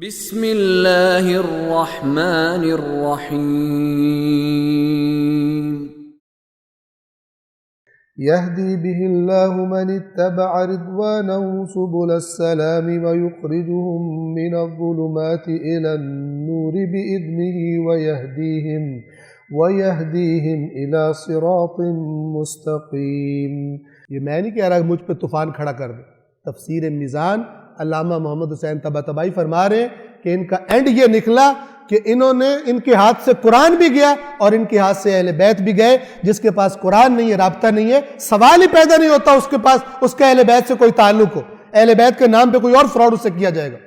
بسم اللہ الرحمن الرحیم يهدي به الله من اتبع رضوانه سبل السلام ويخرجهم من الظلمات إلى النور بإذنه ويهديهم إلى صراط مستقيم۔ یہ میں نہیں کہہ رہا مجھ پہ طوفان کھڑا کر دے۔ تفسیر میزان علامہ محمد حسین طباطبائی فرما رہے ہیں کہ ان کا اینڈ یہ نکلا کہ ان کے ہاتھ سے قرآن بھی گیا اور ان کے ہاتھ سے اہل بیت بھی گئے۔ جس کے پاس قرآن نہیں ہے، رابطہ نہیں ہے، سوال ہی پیدا نہیں ہوتا اس کے پاس اس کا اہل بیت سے کوئی تعلق ہو، اہل بیت کے نام پہ کوئی اور فراڈ اس سے کیا جائے گا،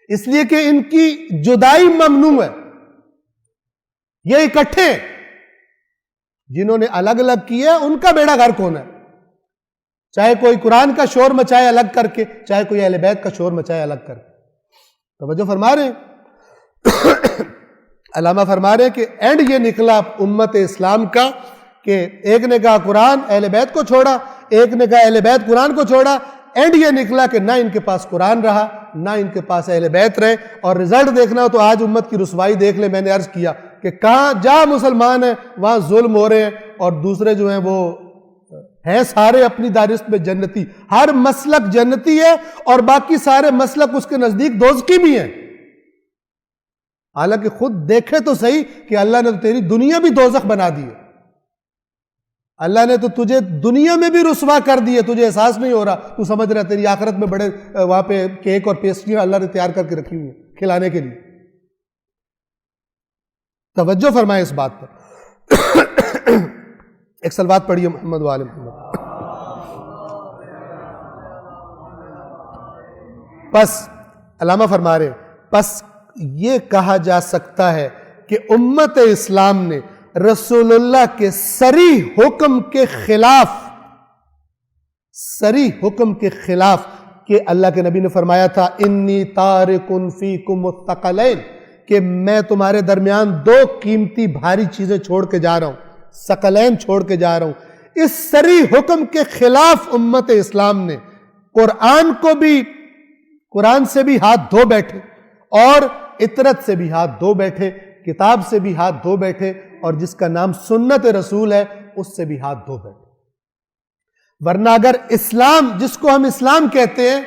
اس لیے کہ ان کی جدائی ممنوع ہے۔ یہ اکٹھے جنہوں نے الگ الگ کیا ان کا بیڑا غرق ہونا ہے، چاہے کوئی قرآن کا شور مچائے الگ کر کے، چاہے کوئی اہل بیت کا شور مچائے الگ کر کے۔ توجہ فرما رہے ہیں، علامہ فرما رہے ہیں کہ اینڈ یہ نکلا امت اسلام کا کہ ایک نے کہا قرآن اہل بیت کو چھوڑا، ایک نے کہا اہل بیت قرآن کو چھوڑا۔ اینڈ یہ نکلا کہ نہ ان کے پاس قرآن رہا، نہ ان کے پاس اہل بیت رہے، اور رزلٹ دیکھنا ہو تو آج امت کی رسوائی دیکھ لیں۔ میں نے عرض کیا کہ کہاں جہاں مسلمان ہیں وہاں ظلم ہو رہے ہیں، اور دوسرے جو ہیں وہ ہیں سارے اپنی دارست میں جنتی، ہر مسلک جنتی ہے اور باقی سارے مسلک اس کے نزدیک دوزخی بھی ہیں، حالانکہ خود دیکھے تو صحیح کہ اللہ نے تو تیری دنیا بھی دوزخ بنا دی ہے، اللہ نے تو تجھے دنیا میں بھی رسوا کر دی ہے، تجھے احساس نہیں ہو رہا، تو سمجھ رہا تیری آخرت میں بڑے وہاں پہ کیک اور پیسٹریاں اللہ نے تیار کر کے رکھی ہوئی ہیں کھلانے کے لیے۔ توجہ فرمائے اس بات پر۔ ایک سلوات پڑھیے محمد وآل محمد۔ پس علامہ فرما رہے پس یہ کہا جا سکتا ہے کہ امت اسلام نے رسول اللہ کے صریح حکم کے خلاف کہ اللہ کے نبی نے فرمایا تھا انی تارک فیکم الثقلین، کہ میں تمہارے درمیان دو قیمتی بھاری چیزیں چھوڑ کے جا رہا ہوں، ثقلین چھوڑ کے جا رہا ہوں۔ اس صریح حکم کے خلاف امت اسلام نے قرآن سے بھی ہاتھ دھو بیٹھے، اور اطرت سے بھی ہاتھ دھو بیٹھے، کتاب سے بھی ہاتھ دھو بیٹھے، اور جس کا نام سنت رسول ہے اس سے بھی ہاتھ دھو بیٹھے۔ ورنہ اگر اسلام جس کو ہم اسلام کہتے ہیں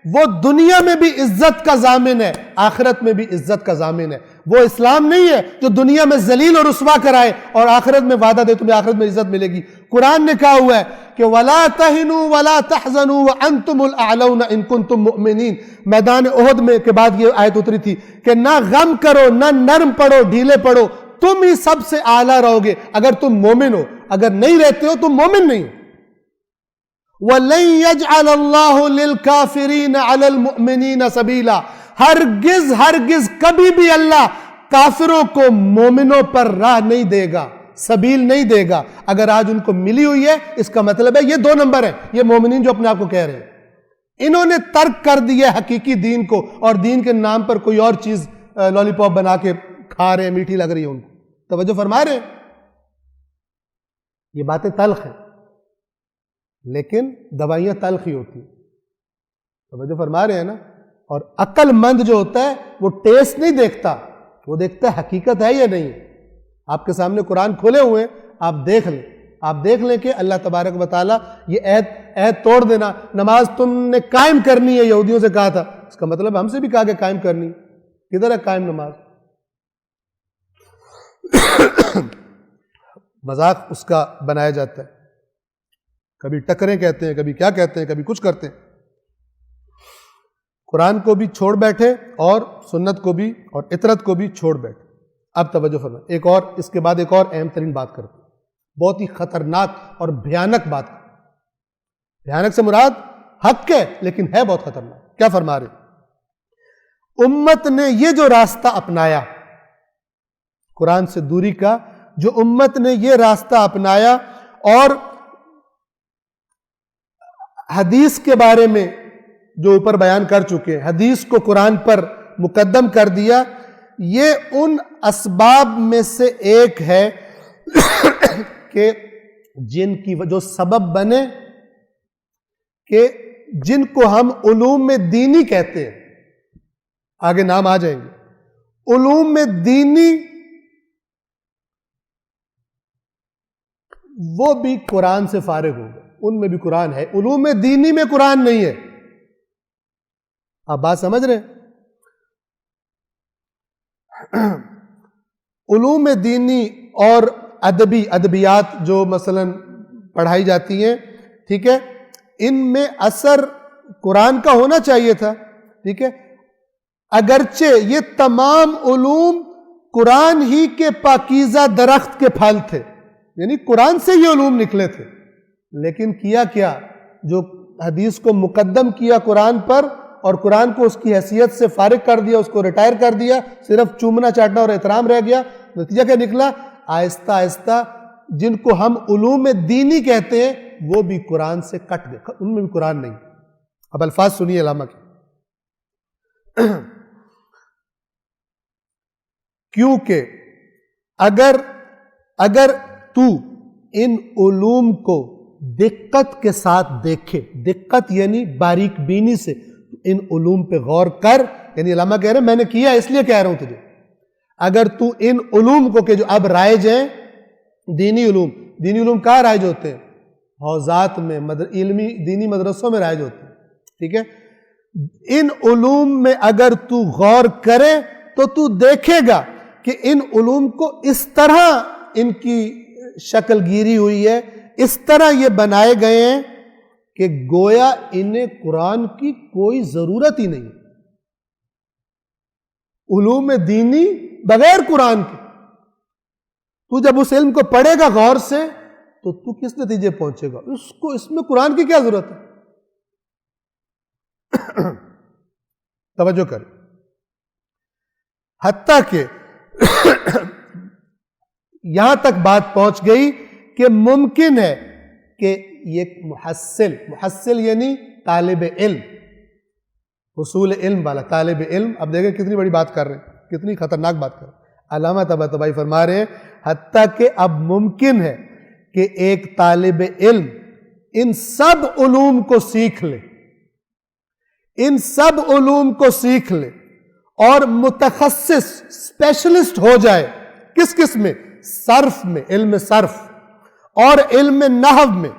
وہ دنیا میں بھی عزت کا ضامن ہے، آخرت میں بھی عزت کا ضامن ہے، وہ اسلام نہیں ہے جو دنیا میں ذلیل اور رسوا کرائے اور آخرت میں وعدہ دے تمہیں آخرت میں عزت ملے گی۔ قرآن نے کہا ہوا ہے کہ وَلَا تَهِنُوا وَلَا تَحْزَنُوا وَأَنْتُمُ الْأَعْلَوْنَ إِن كُنتُم مُؤْمِنِينَ۔ میدان احد میں کے بعد یہ آیت اتری تھی کہ نہ غم کرو، نہ نرم پڑو، ڈھیلے پڑو، تم ہی سب سے اعلیٰ رہو گے اگر تم مومن ہو، اگر نہیں رہتے ہو تم مومن نہیں ہو۔ وَلَن يَجْعَلَ اللَّهُ لِلْكَافِرِينَ عَلَى الْمُؤْمِنِينَ سَبِيلًا، ہرگز کبھی بھی اللہ کافروں کو مومنوں پر راہ نہیں دے گا، سبیل نہیں دے گا۔ اگر آج ان کو ملی ہوئی ہے اس کا مطلب ہے یہ دو نمبر ہے، یہ مومنین جو اپنے آپ کو کہہ رہے ہیں، انہوں نے ترک کر دیا حقیقی دین کو، اور دین کے نام پر کوئی اور چیز لالی پاپ بنا کے کھا رہے ہیں، میٹھی لگ رہی ہے ان کو۔ توجہ فرما رہے ہیں، یہ باتیں تلخ ہیں لیکن دوائیاں تلخ ہی ہوتی ہیں۔ توجہ فرما رہے ہیں نا۔ اور عقل مند جو ہوتا ہے وہ ٹیسٹ نہیں دیکھتا، وہ دیکھتا ہے حقیقت ہے یا نہیں۔ آپ کے سامنے قرآن کھولے ہوئے ہیں، آپ دیکھ لیں کہ اللہ تبارک و تعالیٰ یہ عہد توڑ دینا، نماز تم نے قائم کرنی ہے، یہودیوں سے کہا تھا، اس کا مطلب ہم سے بھی کہا کہ قائم کرنی ہے، کدھر ہے قائم نماز؟ مذاق اس کا بنایا جاتا ہے، کبھی ٹکریں کہتے ہیں، کبھی کیا کہتے ہیں، کبھی کچھ کرتے ہیں۔ قرآن کو بھی چھوڑ بیٹھے اور سنت کو بھی اور اطرت کو بھی چھوڑ بیٹھے۔ اب توجہ فرمائیں، اس کے بعد ایک اور اہم ترین بات کرتے ہیں، بہت ہی خطرناک اور بھیانک بات۔ بھیانک سے مراد حق ہے لیکن ہے بہت خطرناک۔ کیا فرما رہے؟ امت نے یہ جو راستہ اپنایا قرآن سے دوری کا، جو امت نے یہ راستہ اپنایا اور حدیث کے بارے میں جو اوپر بیان کر چکے، حدیث کو قرآن پر مقدم کر دیا، یہ ان اسباب میں سے ایک ہے کہ جن کی جو سبب بنے کہ جن کو ہم علوم دینی کہتے ہیں، آگے نام آ جائیں گے۔ علوم میں دینی وہ بھی قرآن سے فارغ ہو گئے، ان میں بھی قرآن ہے، علوم دینی میں قرآن نہیں ہے۔ آپ بات سمجھ رہے ہیں؟ علوم دینی اور ادبیات جو مثلا پڑھائی جاتی ہیں، ٹھیک ہے، ان میں اثر قرآن کا ہونا چاہیے تھا، ٹھیک ہے، اگرچہ یہ تمام علوم قرآن ہی کے پاکیزہ درخت کے پھل تھے، یعنی قرآن سے یہ علوم نکلے تھے، لیکن کیا کیا؟ جو حدیث کو مقدم کیا قرآن پر اور قرآن کو اس کی حیثیت سے فارغ کر دیا، اس کو ریٹائر کر دیا، صرف چومنا چاٹنا اور احترام رہ گیا۔ نتیجہ کیا نکلا؟ آہستہ آہستہ جن کو ہم علوم دینی کہتے ہیں وہ بھی قرآن سے کٹ گئے، ان میں بھی قرآن نہیں۔ اب الفاظ سنیے علامہ کے، کیونکہ اگر تو ان علوم کو دقت کے ساتھ دیکھے، دقت یعنی باریک بینی سے ان علوم پہ غور کر، یعنی علامہ کہہ رہے ہیں میں نے کیا اس لیے کہہ رہا ہوں تجھے، اگر تو ان علوم کو کہ جو اب رائج ہیں، دینی علوم کہاں رائج ہوتے ہیں؟ حوزات میں، علمی دینی مدرسوں میں رائج ہوتے ہیں، ٹھیک ہے، ان علوم میں اگر تو غور کرے تو تو دیکھے گا کہ ان علوم کو اس طرح ان کی شکل گیری ہوئی ہے، اس طرح یہ بنائے گئے ہیں کہ گویا انہیں قرآن کی کوئی ضرورت ہی نہیں۔ علوم دینی بغیر قرآن کے، تو جب اس علم کو پڑھے گا غور سے تو تو کس نتیجے پہنچے گا؟ اس میں قرآن کی کیا ضرورت ہے؟ توجہ کریں، حتیٰ کہ یہاں تک بات پہنچ گئی کہ ممکن ہے کہ یہ محصل یعنی طالب علم، حصول علم والا طالب علم، اب دیکھیں کتنی بڑی بات کر رہے ہیں، کتنی خطرناک بات کر رہے ہیں۔ علامہ طباطبائی فرما رہے ہیں حتیٰ کہ اب ممکن ہے کہ ایک طالب علم ان سب علوم کو سیکھ لے، ان سب علوم کو سیکھ لے اور متخصص اسپیشلسٹ ہو جائے، کس میں؟ صرف میں، علم صرف، اور علم نحو میں،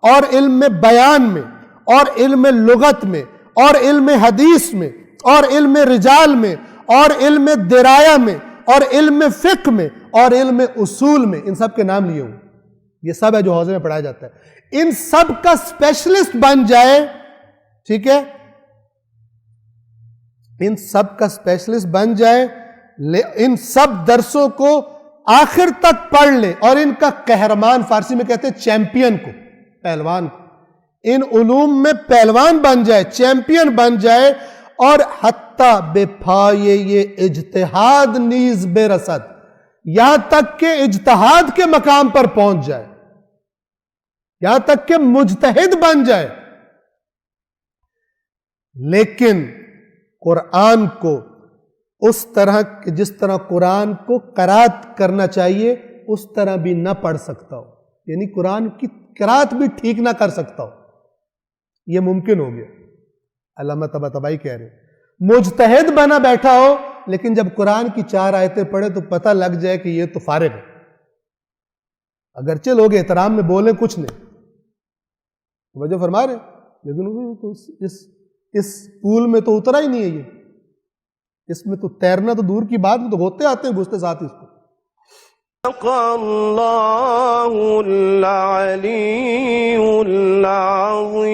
اور علم بیان میں، اور علم لغت میں، اور علم حدیث میں، اور علم رجال میں، اور علم درایا میں، اور علم فقہ میں، اور علم اصول میں، ان سب کے نام لیے ہوں، یہ سب ہے جو حوزے میں پڑھایا جاتا ہے، ان سب کا اسپیشلسٹ بن جائے، ٹھیک ہے، ان سب کا اسپیشلسٹ بن جائے، ان سب درسوں کو آخر تک پڑھ لے اور ان کا قہرمان، فارسی میں کہتے ہیں چیمپئن کو، پہلوان کو، ان علوم میں پہلوان بن جائے، چیمپئن بن جائے، اور حتیٰ بے پھائے یہ اجتہاد نیز بے رسد، یہاں تک کہ اجتہاد کے مقام پر پہنچ جائے، یہاں تک کہ مجتہد بن جائے، لیکن قرآن کو اس طرح جس طرح قرآن کو قرات کرنا چاہیے اس طرح بھی نہ پڑھ سکتا ہو، یعنی قرآن کی قرات بھی ٹھیک نہ کر سکتا ہو، یہ ممکن ہو گیا۔ علامہ طباطبائی کہہ رہے ہیں مجتہد بنا بیٹھا ہو، لیکن جب قرآن کی 4 آیتیں پڑھے تو پتہ لگ جائے کہ یہ تو فارغ ہے، اگرچہ لوگ احترام میں بولیں کچھ نہیں، وجہ فرما رہے ہیں، لیکن تو اس پول میں تو اترا ہی نہیں ہے، یہ اس میں تو تیرنا تو دور کی بات، تو ہوتے آتے ہیں گھستے ساتھ اس کو۔ اللہ العلی العظیم۔